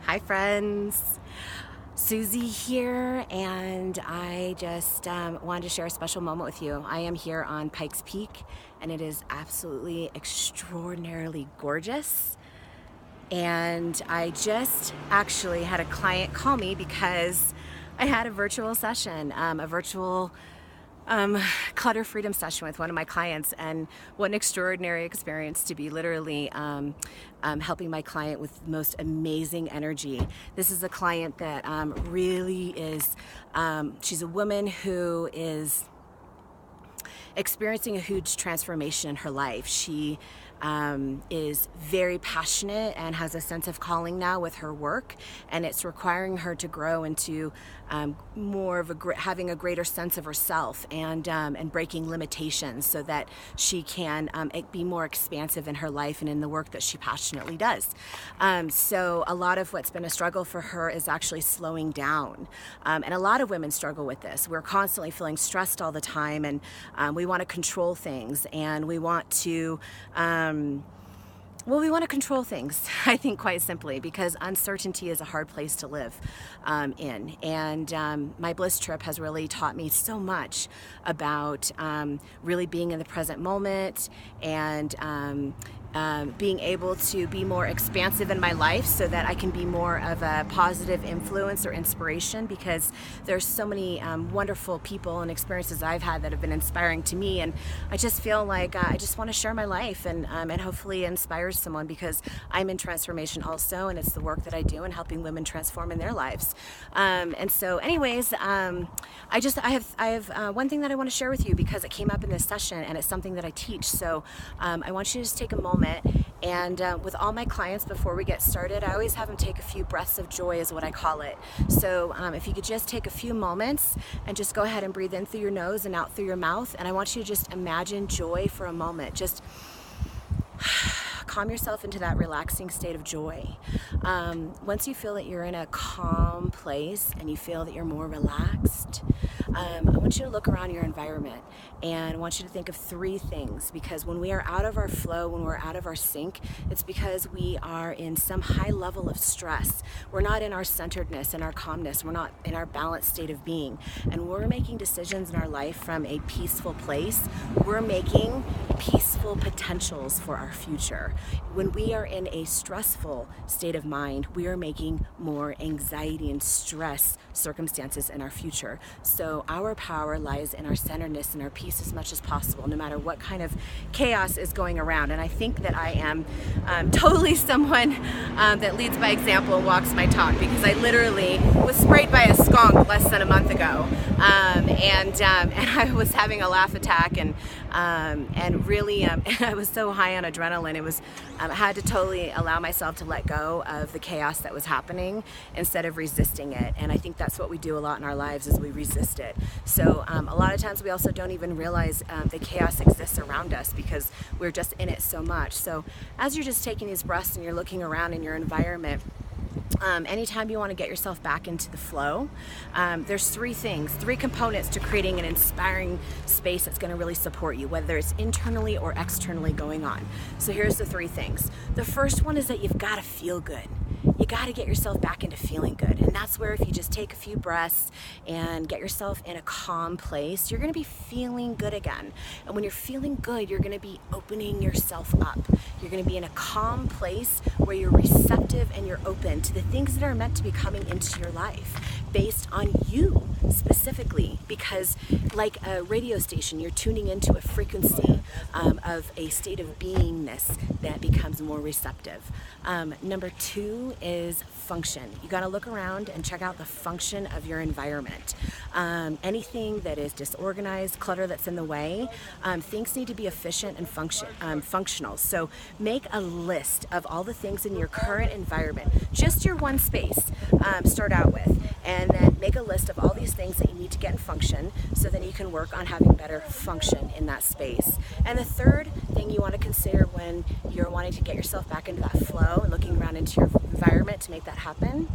Hi friends, Suzie here, and I just wanted to share a special moment with you. I am here on Pikes Peak, and it is absolutely extraordinarily gorgeous. And I just actually had a client call me because I had a virtual session, a virtual clutter freedom session with one of my clients, and what an extraordinary experience to be literally helping my client with the most amazing energy. This is a client that really is, she's a woman who is experiencing a huge transformation in her life. She is very passionate and has a sense of calling now with her work, and it's requiring her to grow into more of having a greater sense of herself and breaking limitations so that she can be more expansive in her life and in the work that she passionately does. So a lot of what's been a struggle for her is actually slowing down, and a lot of women struggle with this. We're constantly feeling stressed all the time, and we want to control things, and we want to we want to control things, I think, quite simply, because uncertainty is a hard place to live in. And my bliss trip has really taught me so much about really being in the present moment and being able to be more expansive in my life so that I can be more of a positive influence or inspiration, because there's so many wonderful people and experiences I've had that have been inspiring to me, and I just feel like I just want to share my life and hopefully inspire someone, because I'm in transformation also, and it's the work that I do in helping women transform in their lives. And so anyways, I have one thing that I want to share with you, because it came up in this session and it's something that I teach. So I want you to just take a moment, and with all my clients, before we get started, I always have them take a few breaths of joy, is what I call it. So if you could just take a few moments and just go ahead and breathe in through your nose and out through your mouth, and I want you to just imagine joy for a moment. Just calm yourself into that relaxing state of joy. Once you feel that you're in a calm place and you feel that you're more relaxed, I want you to look around your environment, and I want you to think of three things, because when we are out of our flow, when we're out of our sync, it's because we are in some high level of stress. We're not in our centeredness and our calmness. We're not in our balanced state of being, and we're making decisions in our life from a peaceful place. We're making peaceful potentials for our future. When we are in a stressful state of mind, we are making more anxiety and stress circumstances in our future. So our power lies in our centeredness and our peace as much as possible, no matter what kind of chaos is going around. And I think that I am totally someone that leads by example and walks my talk, because I literally was sprayed by a skunk less than a month ago, and I was having a laugh attack, and really I was so high on adrenaline. It was I had to totally allow myself to let go of the chaos that was happening instead of resisting it. And I think that's what we do a lot in our lives, is we resist it. So a lot of times we also don't even realize the chaos exists around us, because we're just in it so much. So as you're just taking these breaths and you're looking around in your environment, anytime you want to get yourself back into the flow, there's three components to creating an inspiring space that's going to really support you, whether it's internally or externally going on. So here's the three things. The first one is that you've got to feel good. You got to get yourself back into feeling good. And that's where, if you just take a few breaths and get yourself in a calm place, you're going to be feeling good again. And when you're feeling good, you're going to be opening yourself up. You're going to be in a calm place where you're receptive and you're open to the things that are meant to be coming into your life based on you specifically, because like a radio station, you're tuning into a frequency of a state of beingness that becomes more receptive. Number two is function. You got to look around and check out the function of your environment. Anything that is disorganized, clutter that's in the way, things need to be efficient and functional. So make a list of all the things in your current environment, just your one space, start out with, and then make a list of all these things that you need to get in function, so then you can work on having better function in that space. And the third thing you want to consider when you're wanting to get yourself back into that flow and looking around into your environment to make that happen